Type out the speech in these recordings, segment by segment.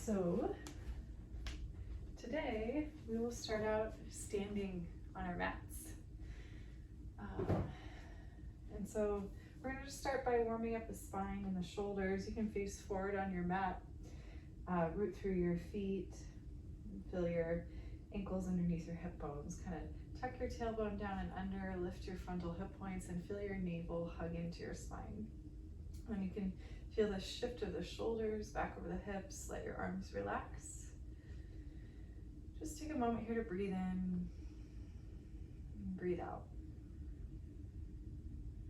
So today we will start out standing on our mats. And so we're going to just start by warming up the spine and the shoulders. You can face forward on your mat, root through your feet, feel your ankles underneath your hip bones. Kind of tuck your tailbone down and under, lift your frontal hip points, and feel your navel hug into your spine. And you can feel the shift of the shoulders back over the hips. Let your arms relax. Just take a moment here to breathe in and breathe out.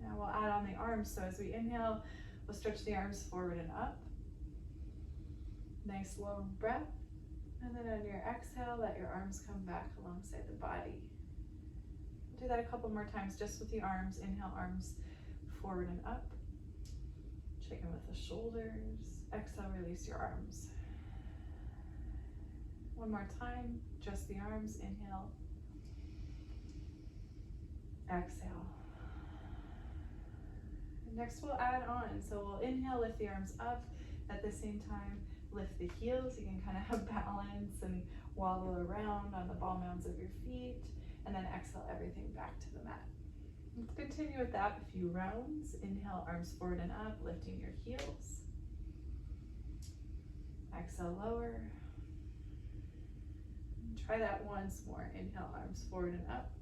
Now we'll add on the arms. So as we inhale, we'll stretch the arms forward and up. Nice long breath. And then on your exhale, let your arms come back alongside the body. Do that a couple more times just with the arms. Inhale, arms forward and up. Check in with the shoulders. Exhale, release your arms. One more time, just the arms. Inhale. Exhale. And next we'll add on. So we'll inhale, lift the arms up. At the same time, lift the heels. You can kind of have balance and wobble around on the ball mounds of your feet. And then exhale everything back to the mat. Let's continue with that a few rounds. Inhale, arms forward and up, lifting your heels. Exhale, lower. And try that once more. Inhale, arms forward and up.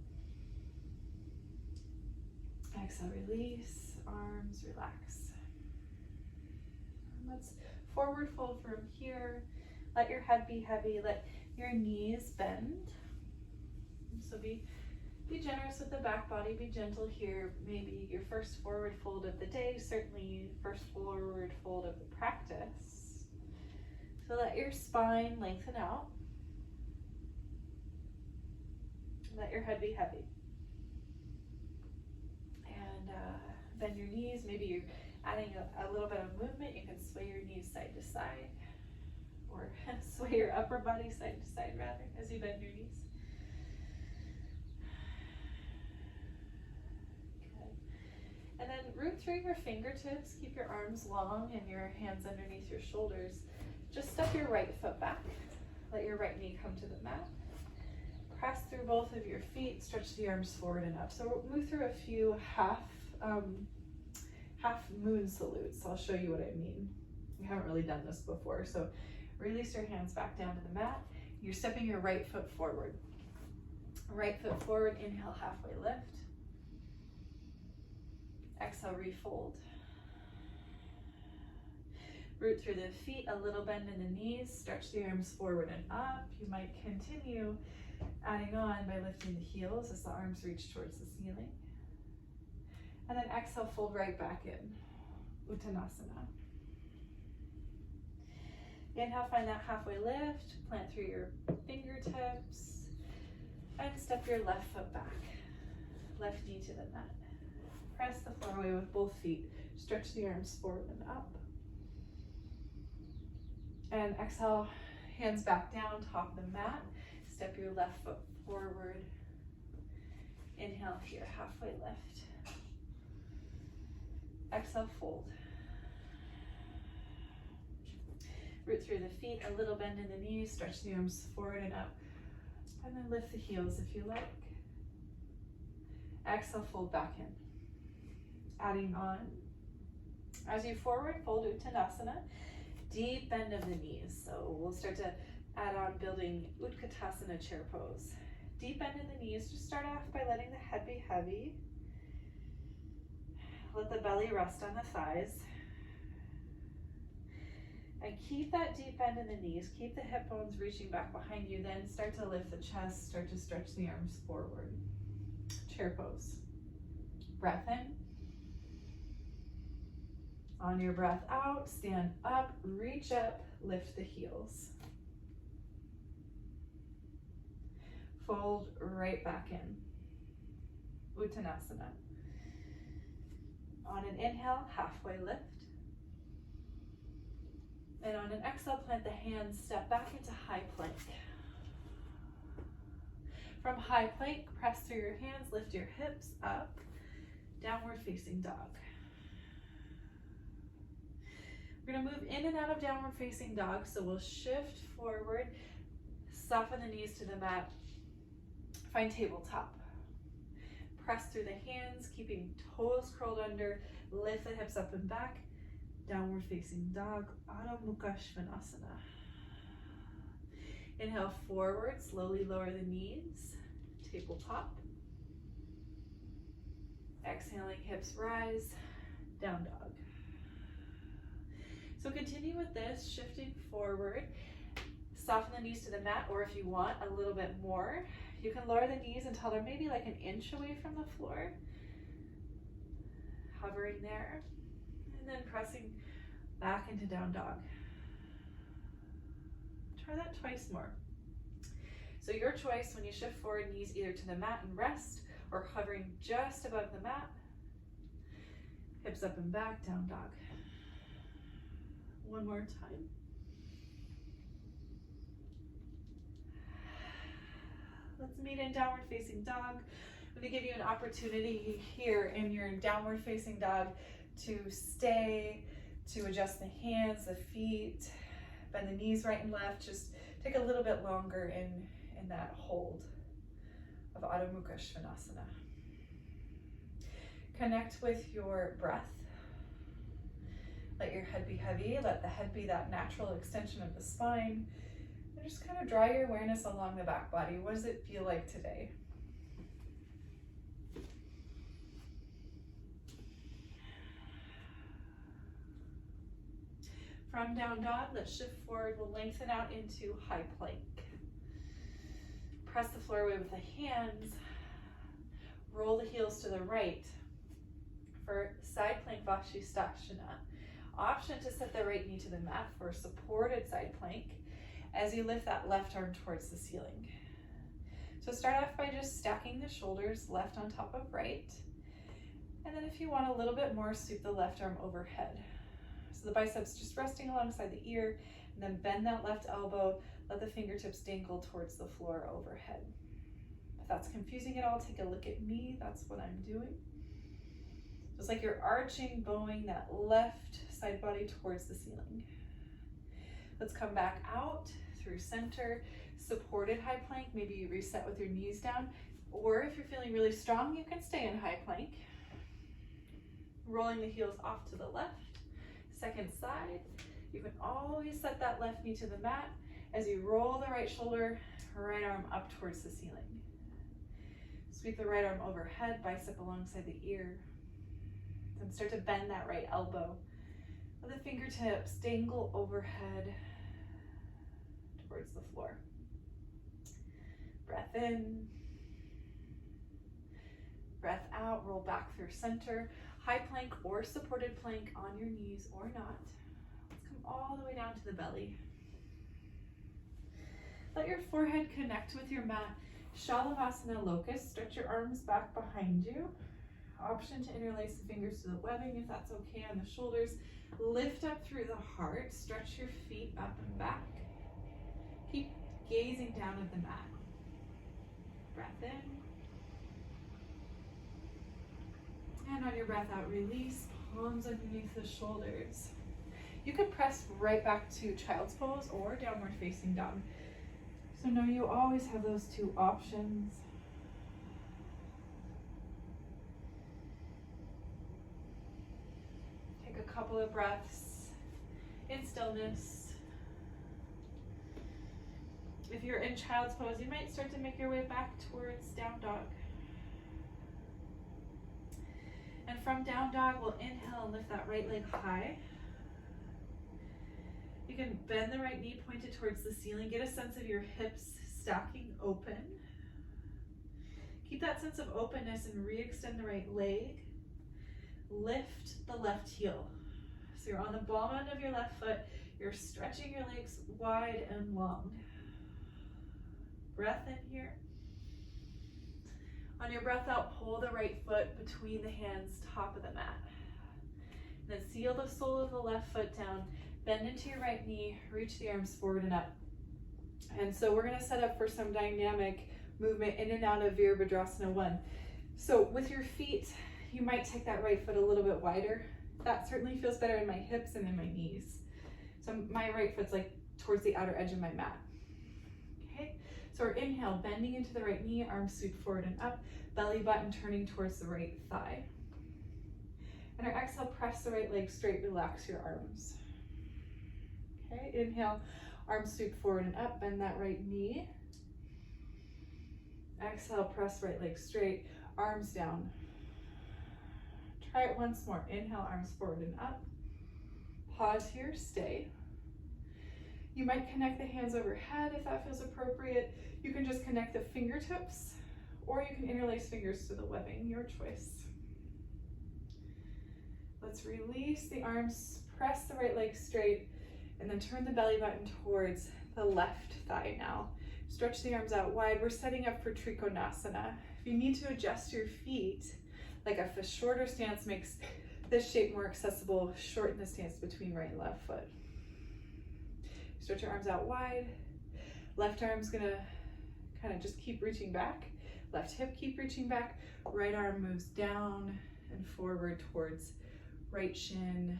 Exhale, release, arms, relax. And let's forward fold from here. Let your head be heavy. Let your knees bend. So be generous with the back body, be gentle here. Maybe your first forward fold of the day, certainly first forward fold of the practice. So let your spine lengthen out. Let your head be heavy. And bend your knees. Maybe you're adding a little bit of movement. You can sway your knees side to side, or sway your upper body side to side rather, as you bend your knees. And then root through your fingertips, keep your arms long and your hands underneath your shoulders. Just step your right foot back. Let your right knee come to the mat. Press through both of your feet, stretch the arms forward and up. So we'll move through a few half moon salutes. I'll show you what I mean. We haven't really done this before. So release your hands back down to the mat. You're stepping your right foot forward. Right foot forward, inhale, halfway lift. Exhale, refold. Root through the feet, a little bend in the knees, stretch the arms forward and up. You might continue adding on by lifting the heels as the arms reach towards the ceiling. And then exhale, fold right back in, Uttanasana. Inhale, find that halfway lift, plant through your fingertips, and step your left foot back, left knee to the mat. Press the floor away with both feet. Stretch the arms forward and up. And exhale, hands back down, top of the mat. Step your left foot forward. Inhale here, halfway lift. Exhale, fold. Root through the feet, a little bend in the knees. Stretch the arms forward and up. And then lift the heels if you like. Exhale, fold back in. Adding on, as you forward fold Uttanasana, deep bend of the knees. So we'll start to add on building Utkatasana chair pose. Deep bend in the knees. Just start off by letting the head be heavy. Let the belly rest on the thighs. And keep that deep bend in the knees. Keep the hip bones reaching back behind you. Then start to lift the chest. Start to stretch the arms forward. Chair pose. Breath in. On your breath out, stand up, reach up, lift the heels. Fold right back in. Uttanasana. On an inhale, halfway lift. And on an exhale, plant the hands, step back into high plank. From high plank, press through your hands, lift your hips up, downward facing dog. We're gonna move in and out of downward facing dog. So we'll shift forward, soften the knees to the mat, find tabletop. Press through the hands, keeping toes curled under, lift the hips up and back, downward facing dog, Adho Mukha Svanasana. Inhale forward, slowly lower the knees, tabletop. Exhaling, hips rise, down dog. So continue with this, shifting forward. Soften the knees to the mat, or if you want a little bit more, you can lower the knees until they're maybe like an inch away from the floor. Hovering there, and then pressing back into down dog. Try that twice more. So your choice when you shift forward, knees either to the mat and rest, or hovering just above the mat. Hips up and back, down dog. One more time. Let's meet in downward facing dog. I'm going to give you an opportunity here in your downward facing dog to stay, to adjust the hands, the feet, bend the knees right and left. Just take a little bit longer in that hold of Adho Mukha Svanasana. Connect with your breath. Let your head be heavy. Let the head be that natural extension of the spine. And just kind of draw your awareness along the back body. What does it feel like today? From down dog, let's shift forward. We'll lengthen out into high plank. Press the floor away with the hands. Roll the heels to the right for side plank Vashisthasana. Option to set the right knee to the mat for a supported side plank as you lift that left arm towards the ceiling. So start off by just stacking the shoulders left on top of right. And then if you want a little bit more, sweep the left arm overhead. So the biceps just resting alongside the ear, and then bend that left elbow, let the fingertips dangle towards the floor overhead. If that's confusing at all, take a look at me. That's what I'm doing. It's like you're arching, bowing that left side body towards the ceiling. Let's come back out through center, supported high plank. Maybe you reset with your knees down, or if you're feeling really strong, you can stay in high plank. Rolling the heels off to the left. Second side, you can always set that left knee to the mat as you roll the right shoulder, right arm up towards the ceiling. Sweep the right arm overhead, bicep alongside the ear. Then start to bend that right elbow. Let the fingertips dangle overhead towards the floor. Breath in. Breath out, roll back through center. High plank or supported plank on your knees or not. Let's come all the way down to the belly. Let your forehead connect with your mat. Shavasana locust. Stretch your arms back behind you. Option to interlace the fingers to the webbing if that's okay on the shoulders. Lift up through the heart. Stretch your feet up and back. Keep gazing down at the mat. Breath in. And on your breath out, release, palms underneath the shoulders. You can press right back to child's pose or downward facing dog. So know you always have those two options. Take a couple of breaths in stillness. If you're in child's pose, you might start to make your way back towards down dog. And from down dog, we'll inhale and lift that right leg high. You can bend the right knee pointed towards the ceiling. Get a sense of your hips stacking open. Keep that sense of openness and re-extend the right leg. Lift the left heel. So you're on the ball end of your left foot. You're stretching your legs wide and long. Breath in here. On your breath out, pull the right foot between the hands, top of the mat. And then seal the sole of the left foot down, bend into your right knee, reach the arms forward and up. And so we're gonna set up for some dynamic movement in and out of Virabhadrasana 1. So with your feet, you might take that right foot a little bit wider. That certainly feels better in my hips and in my knees. So my right foot's like towards the outer edge of my mat. Okay, so our inhale, bending into the right knee, arms sweep forward and up, belly button turning towards the right thigh. And our exhale, press the right leg straight, relax your arms. Okay, inhale, arms sweep forward and up, bend that right knee. Exhale, press right leg straight, arms down. Try it once more. Inhale, arms forward and up. Pause here, stay. You might connect the hands overhead if that feels appropriate. You can just connect the fingertips, or you can interlace fingers to the webbing, your choice. Let's release the arms, press the right leg straight, and then turn the belly button towards the left thigh now. Stretch the arms out wide. We're setting up for Trikonasana. If you need to adjust your feet, like if a shorter stance makes this shape more accessible, shorten the stance between right and left foot. Stretch your arms out wide. Left arm's gonna kind of just keep reaching back. Left hip keep reaching back. Right arm moves down and forward towards right shin,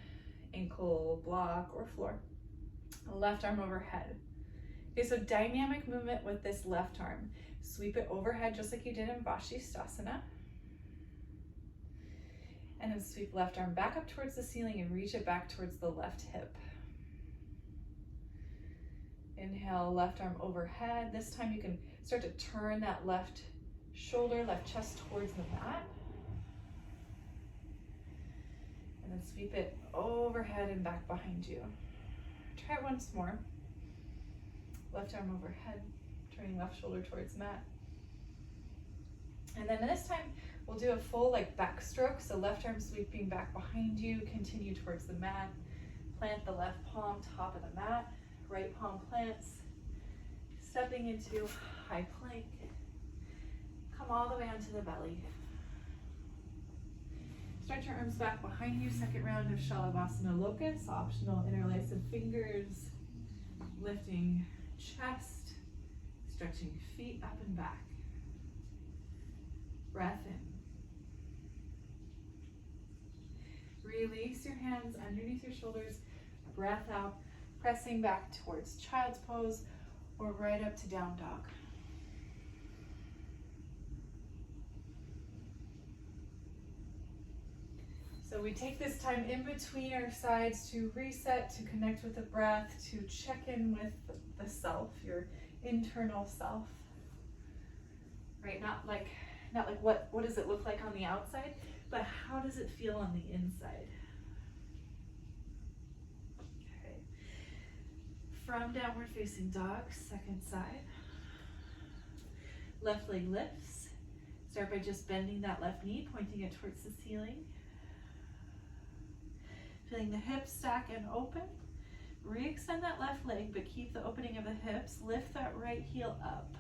ankle, block, or floor. Left arm overhead. Okay, so dynamic movement with this left arm. Sweep it overhead just like you did in Shavasana. And then sweep left arm back up towards the ceiling and reach it back towards the left hip. Inhale, left arm overhead. This time you can start to turn that left shoulder, left chest towards the mat. And then sweep it overhead and back behind you. Try it once more. Left arm overhead, turning left shoulder towards mat. And then this time we'll do a full like backstroke. So left arm sweeping back behind you, continue towards the mat. Plant the left palm top of the mat. Right palm plants, stepping into high plank. Come all the way onto the belly. Stretch your arms back behind you. Second round of Shavasana locust. Optional interlace of fingers. Lifting chest. Stretching feet up and back. Breath in. Release your hands underneath your shoulders. Breath out. Pressing back towards child's pose or right up to down dog. So we take this time in between our sides to reset, to connect with the breath, to check in with the self, your internal self. Right? Not like what does it look like on the outside, but how does it feel on the inside? From downward facing dog, second side. Left leg lifts. Start by just bending that left knee, pointing it towards the ceiling. Feeling the hips stack and open. Re-extend that left leg, but keep the opening of the hips. Lift that right heel up.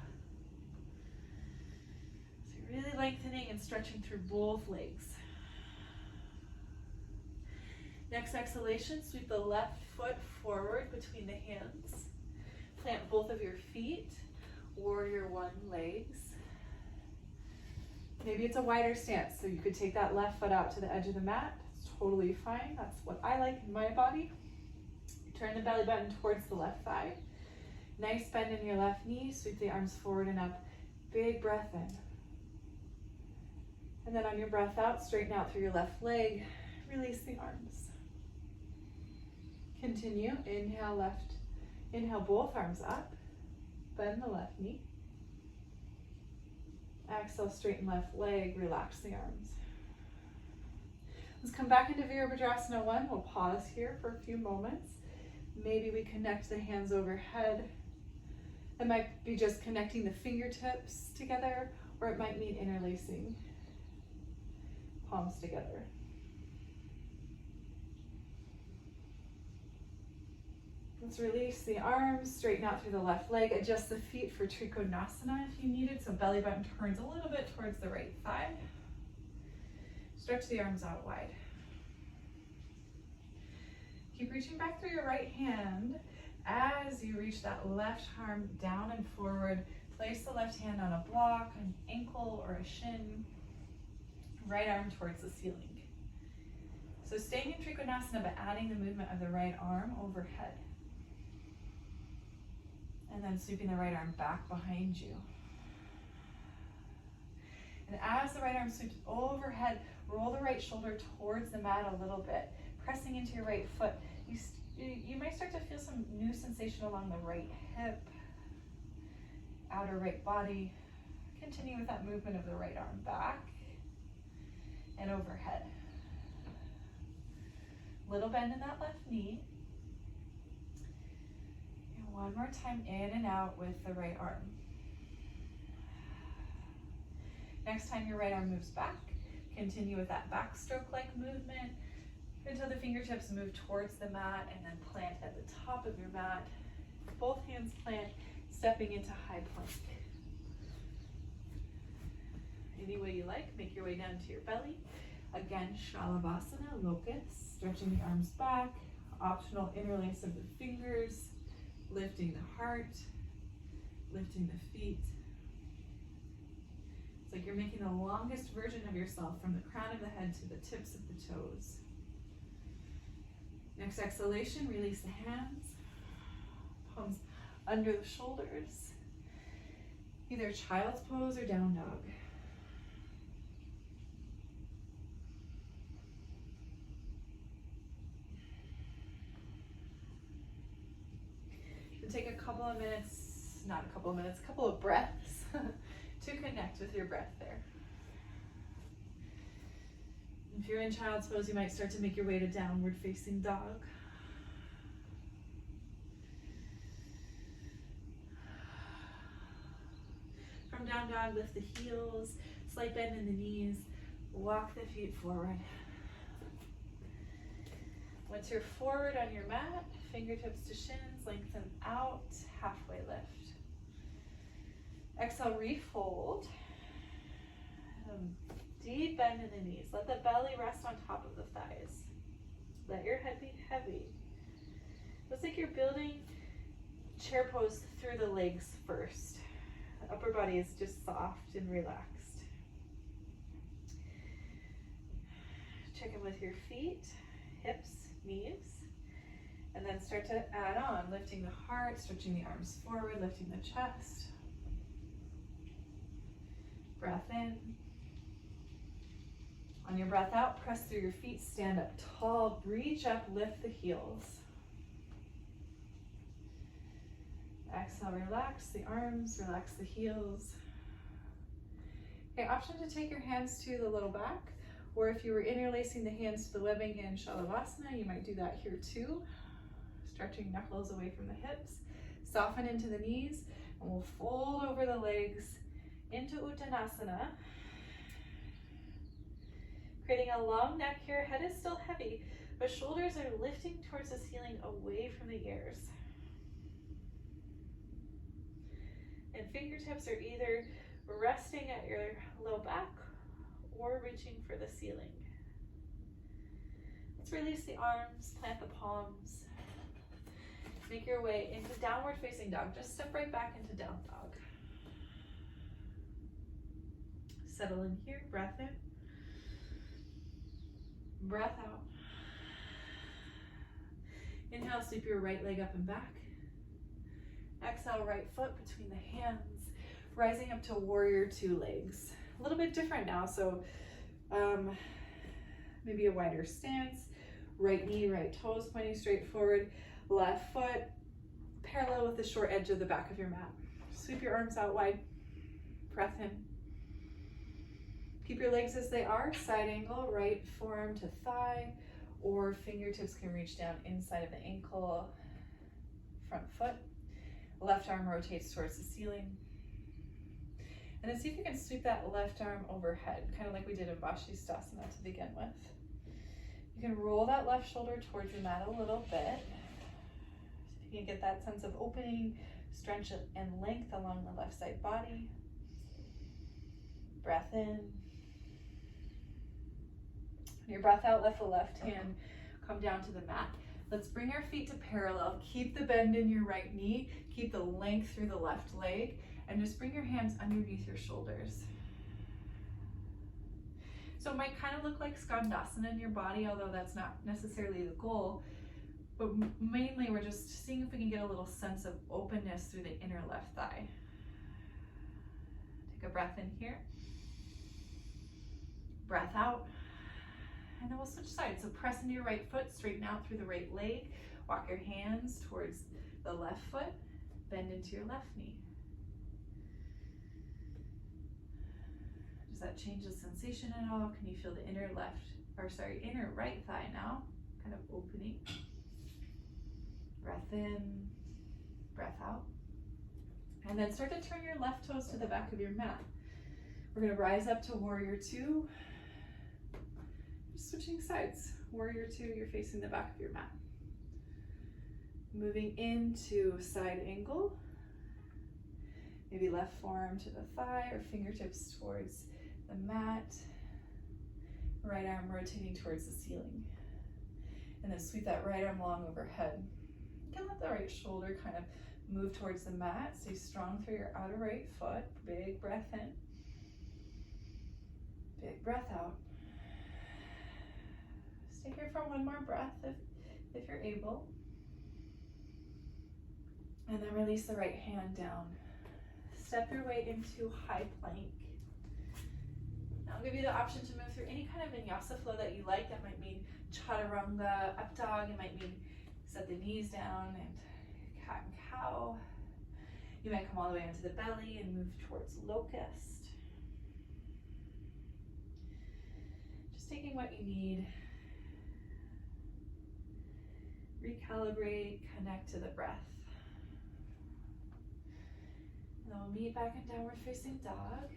So you're really lengthening and stretching through both legs. Next exhalation, sweep the left foot forward between the hands. Plant both of your feet, warrior one legs. Maybe it's a wider stance, so you could take that left foot out to the edge of the mat. It's totally fine. That's what I like in my body. Turn the belly button towards the left thigh. Nice bend in your left knee. Sweep the arms forward and up. Big breath in. And then on your breath out, straighten out through your left leg. Release the arms. Continue, inhale left, inhale both arms up, bend the left knee. Exhale, straighten left leg, relax the arms. Let's come back into Virabhadrasana 1. We'll pause here for a few moments. Maybe we connect the hands overhead. It might be just connecting the fingertips together, or it might mean interlacing palms together. Let's release the arms, straighten out through the left leg, adjust the feet for Trikonasana if you needed, so belly button turns a little bit towards the right thigh. Stretch the arms out wide. Keep reaching back through your right hand as you reach that left arm down and forward. Place the left hand on a block, an ankle, or a shin. Right arm towards the ceiling. So staying in Trikonasana, but adding the movement of the right arm overhead. And then sweeping the right arm back behind you. And as the right arm sweeps overhead, roll the right shoulder towards the mat a little bit, pressing into your right foot. You might start to feel some new sensation along the right hip, outer right body. Continue with that movement of the right arm back and overhead. Little bend in that left knee. And one more time, in and out with the right arm. Next time your right arm moves back, continue with that backstroke-like movement until the fingertips move towards the mat and then plant at the top of your mat. Both hands plant, stepping into high plank. Any way you like, make your way down to your belly. Again, Shavasana, locust, stretching the arms back, optional interlace of the fingers, lifting the heart, lifting the feet. It's like you're making the longest version of yourself from the crown of the head to the tips of the toes. Next exhalation, release the hands, palms under the shoulders, either child's pose or down dog. Take a couple of minutes, not a couple of minutes, a couple of breaths to connect with your breath there. If you're in child's pose, you might start to make your way to downward facing dog. From down dog, lift the heels, slight bend in the knees, walk the feet forward. Once you're forward on your mat, fingertips to shins, lengthen out, halfway lift. Exhale, refold. Deep bend in the knees. Let the belly rest on top of the thighs. Let your head be heavy. Looks like you're building chair pose through the legs first. The upper body is just soft and relaxed. Check in with your feet, hips, knees, and then start to add on, lifting the heart, stretching the arms forward, lifting the chest. Breath in. On your breath out, press through your feet, stand up tall, reach up, lift the heels. Exhale, relax the arms, relax the heels. Okay, option to take your hands to the low back, or if you were interlacing the hands to the webbing in Shavasana, you might do that here too. Stretching knuckles away from the hips. Soften into the knees, and we'll fold over the legs into Uttanasana. Creating a long neck here, head is still heavy, but shoulders are lifting towards the ceiling away from the ears. And fingertips are either resting at your low back or reaching for the ceiling. Let's release the arms, plant the palms. Make your way into downward facing dog. Just step right back into down dog. Settle in here, breath in. Breath out. Inhale, sweep your right leg up and back. Exhale, right foot between the hands, rising up to warrior two legs. A little bit different now, so maybe a wider stance. Right knee, right toes pointing straight forward. Left foot parallel with the short edge of the back of your mat. Sweep your arms out wide. Breath in. Keep your legs as they are, side angle, right forearm to thigh, or fingertips can reach down inside of the ankle, front foot. Left arm rotates towards the ceiling. And then see if you can sweep that left arm overhead, kind of like we did in Shavasana to begin with. You can roll that left shoulder towards your mat a little bit. So you can get that sense of opening, stretch, and length along the left side body. Breath in. On your breath out, let the left hand come down to the mat. Let's bring our feet to parallel. Keep the bend in your right knee. Keep the length through the left leg. And just bring your hands underneath your shoulders. So it might kind of look like Skandasana in your body, although that's not necessarily the goal. But mainly we're just seeing if we can get a little sense of openness through the inner left thigh. Take a breath in here. Breath out. And then we'll switch sides. So press into your right foot, straighten out through the right leg. Walk your hands towards the left foot. Bend into your left knee. Does that change the sensation at all? Can you feel the inner right thigh now, kind of opening? Breath in, breath out. And then start to turn your left toes to the back of your mat. We're gonna rise up to Warrior Two. Just switching sides. Warrior Two, you're facing the back of your mat. Moving into side angle. Maybe left forearm to the thigh or fingertips towards the mat. Right arm rotating towards the ceiling. And then sweep that right arm long overhead. You can let the right shoulder kind of move towards the mat. Stay strong through your outer right foot. Big breath in. Big breath out. Stay here for one more breath if you're able. And then release the right hand down. Step your way into high plank. Now I'll give you the option to move through any kind of vinyasa flow that you like. That might mean chaturanga, up dog. It might mean set the knees down and cat and cow. You might come all the way onto the belly and move towards locust. Just taking what you need. Recalibrate, connect to the breath. And then we'll meet back in downward facing dog.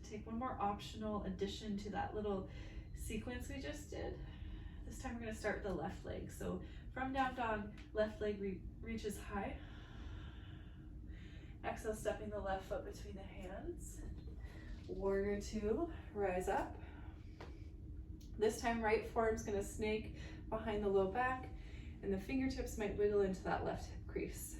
Take one more optional addition to that little sequence we just did. This time we're going to start with the left leg. So from down dog, left leg reaches high. Exhale, stepping the left foot between the hands. Warrior Two, rise up. This time right forearm's going to snake behind the low back, and the fingertips might wiggle into that left hip crease.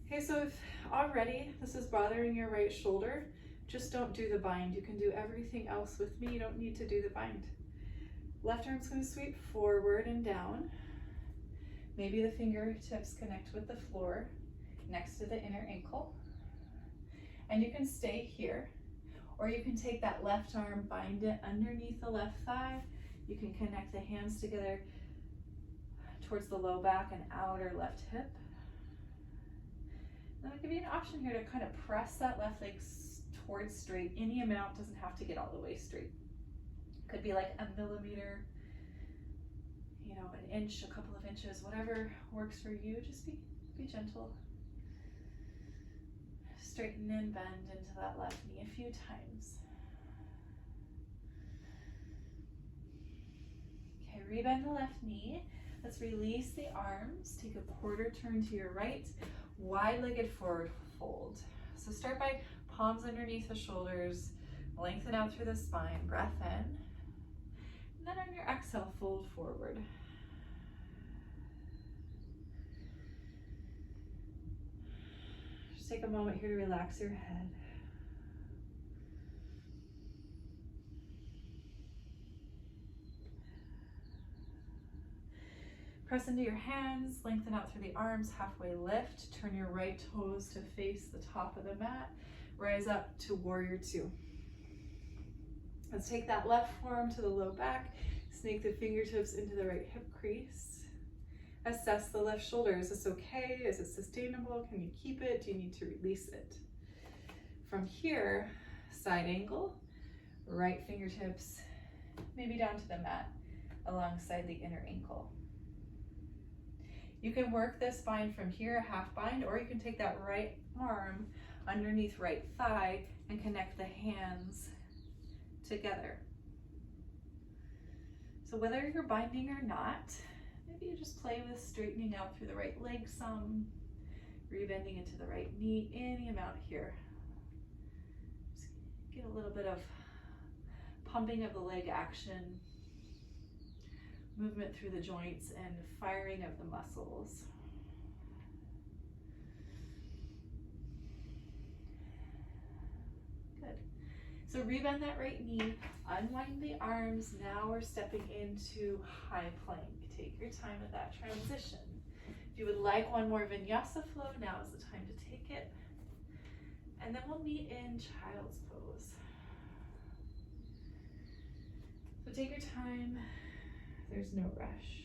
Okay, so if already this is bothering your right shoulder, just don't do the bind. You can do everything else with me. You don't need to do the bind. Left arm's going to sweep forward and down. Maybe the fingertips connect with the floor next to the inner ankle. And you can stay here, or you can take that left arm, bind it underneath the left thigh. You can connect the hands together towards the low back and outer left hip. Then I'll give you an option here to kind of press that left leg towards straight. Any amount, doesn't have to get all the way straight. Could be like a millimeter, an inch, a couple of inches, whatever works for you. Just be gentle. Straighten and bend into that left knee a few times. Okay, rebend the left knee. Let's release the arms. Take a quarter turn to your right. Wide-legged forward fold. So start by palms underneath the shoulders. Lengthen out through the spine. Breath in. And then on your exhale, fold forward. Just take a moment here to relax your head. Press into your hands, lengthen out through the arms, halfway lift. Turn your right toes to face the top of the mat. Rise up to Warrior Two. Let's take that left forearm to the low back. Snake the fingertips into the right hip crease. Assess the left shoulder. Is this okay? Is it sustainable? Can you keep it? Do you need to release it? From here, side angle, right fingertips, maybe down to the mat alongside the inner ankle. You can work this bind from here, half bind, or you can take that right arm underneath right thigh and connect the hands together. So whether you're binding or not, maybe you just play with straightening out through the right leg some, rebending into the right knee, any amount here. Just get a little bit of pumping of the leg action, movement through the joints, and firing of the muscles. So rebend that right knee, unwind the arms. Now we're stepping into high plank. Take your time with that transition. If you would like one more vinyasa flow, now is the time to take it. And then we'll meet in child's pose. So take your time, there's no rush.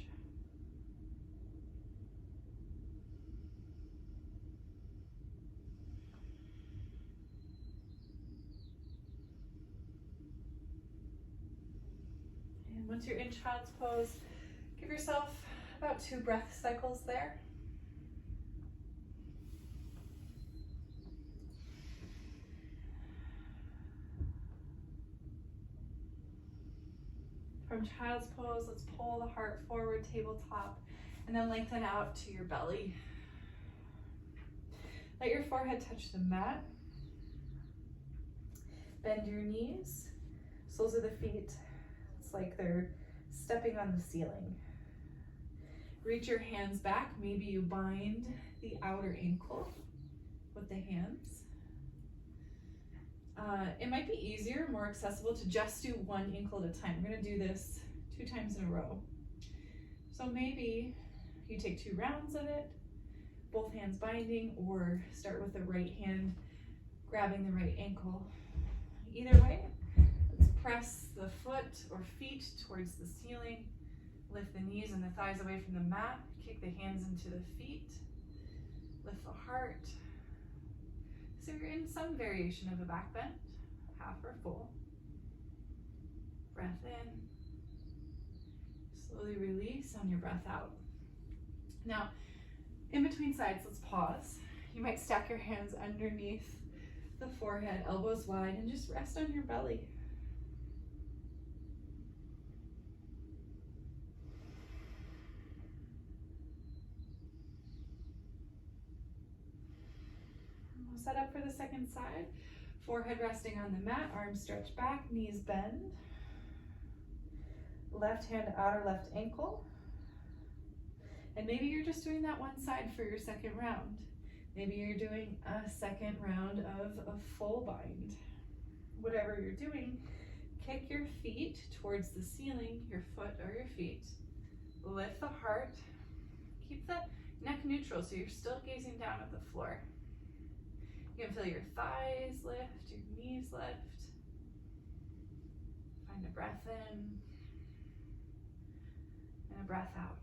And once you're in child's pose, give yourself about 2 breath cycles there. From child's pose, let's pull the heart forward, tabletop, and then lengthen out to your belly. Let your forehead touch the mat. Bend your knees. Soles of the feet, it's like they're stepping on the ceiling. Reach your hands back. Maybe you bind the outer ankle with the hands. It might be easier, more accessible to just do one ankle at a time. We're gonna do this 2 times in a row. So maybe you take 2 rounds of it, both hands binding, or start with the right hand grabbing the right ankle. Either way, let's press the foot or feet towards the ceiling. Lift the knees and the thighs away from the mat. Kick the hands into the feet. Lift the heart. So you're in some variation of a back bend, half or full. Breath in. Slowly release on your breath out. Now, in between sides, let's pause. You might stack your hands underneath the forehead, elbows wide, and just rest on your belly. Set up for the second side. Forehead resting on the mat, arms stretch back, knees bend. Left hand outer left ankle. And maybe you're just doing that one side for your second round. Maybe you're doing a second round of a full bind. Whatever you're doing, kick your feet towards the ceiling, your foot or your feet. Lift the heart. Keep the neck neutral so you're still gazing down at the floor. You can feel your thighs lift, your knees lift. Find a breath in and a breath out.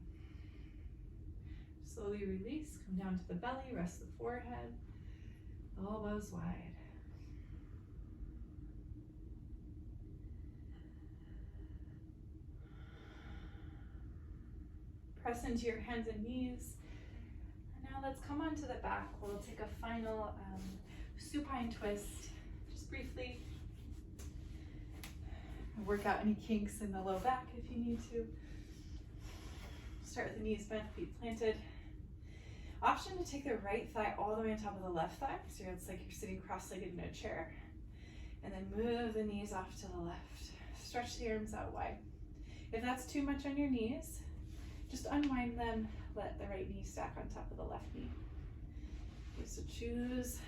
Slowly release, come down to the belly, rest the forehead, elbows wide. Press into your hands and knees. And now let's come onto the back. We'll take a final supine twist, just briefly. Work out any kinks in the low back if you need to. Start with the knees bent, feet planted. Option to take the right thigh all the way on top of the left thigh, so it's like you're sitting cross-legged in a chair. And then move the knees off to the left. Stretch the arms out wide. If that's too much on your knees, just unwind them, let the right knee stack on top of the left knee. Okay, so choose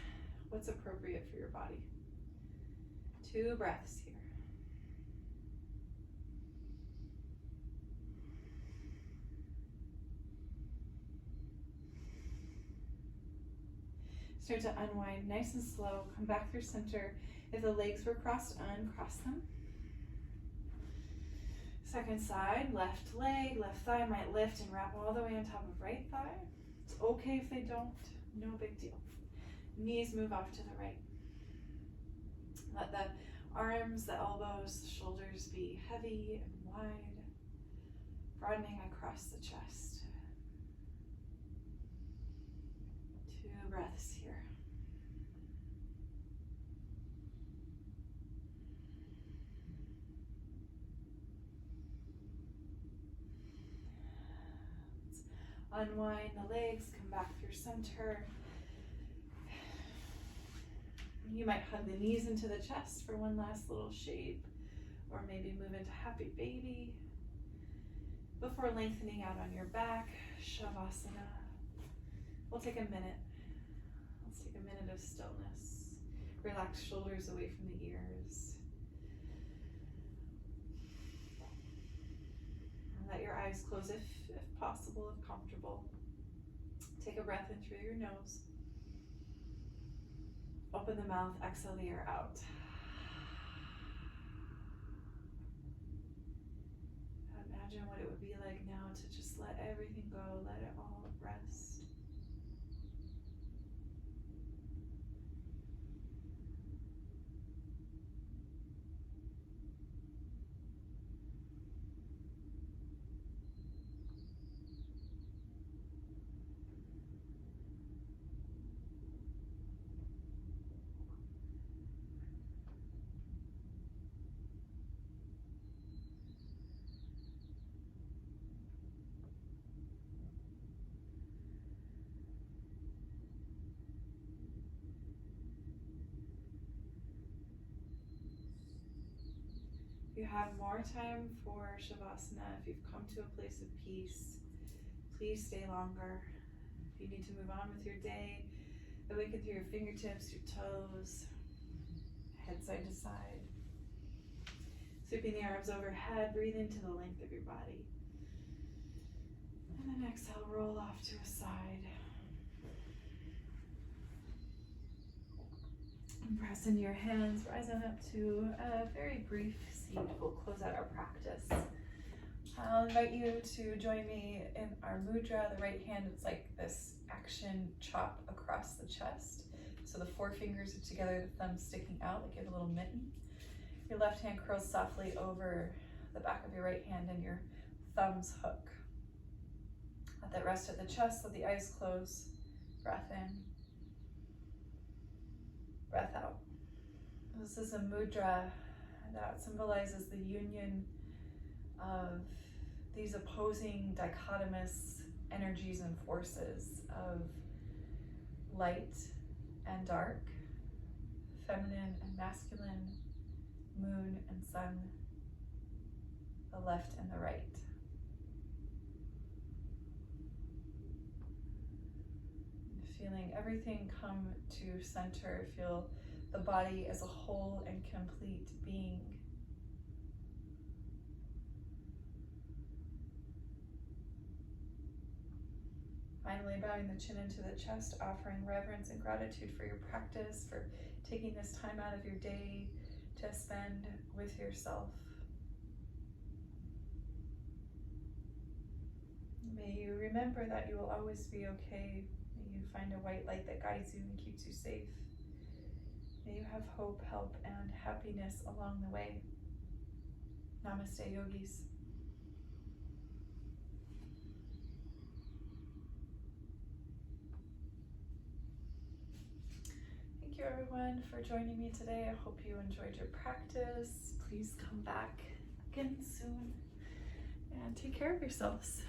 what's appropriate for your body. 2 breaths here. Start to unwind nice and slow. Come back through center. If the legs were crossed, uncross them. Second side, left leg, left thigh might lift and wrap all the way on top of right thigh. It's okay if they don't, no big deal. Knees move off to the right. Let the arms, the elbows, the shoulders be heavy and wide, broadening across the chest. 2 breaths here. Unwind the legs, come back through center. You might hug the knees into the chest for one last little shape, or maybe move into happy baby before lengthening out on your back, Shavasana. We'll take a minute. Let's take a minute of stillness. Relax shoulders away from the ears. your eyes closed if possible, if comfortable. Take a breath in through your nose. Open the mouth, exhale the air out. Imagine what it would be like now to just let everything go, let it all rest. You have more time for Shavasana. If you've come to a place of peace, please stay longer. If you need to move on with your day, awaken through your fingertips, your toes, head side to side. Sweeping the arms overhead, breathe into the length of your body. And then exhale, roll off to a side. And press into your hands, rise on up to a very brief seat. We'll close out our practice. I'll invite you to join me in our mudra. The right hand is like this action chop across the chest. So the four fingers are together, the thumbs sticking out like you have a little mitten. Your left hand curls softly over the back of your right hand and your thumbs hook. Let that rest at the chest, let the eyes close. Breath in. Breath out. This is a mudra that symbolizes the union of these opposing dichotomous energies and forces of light and dark, feminine and masculine, moon and sun, the left and the right. Feeling everything come to center, feel the body as a whole and complete being. Finally, bowing the chin into the chest, offering reverence and gratitude for your practice, for taking this time out of your day to spend with yourself. May you remember that you will always be okay. May you find a white light that guides you and keeps you safe. May you have hope, help, and happiness along the way. Namaste, yogis. Thank you everyone for joining me today. I hope you enjoyed your practice. Please come back again soon and take care of yourselves.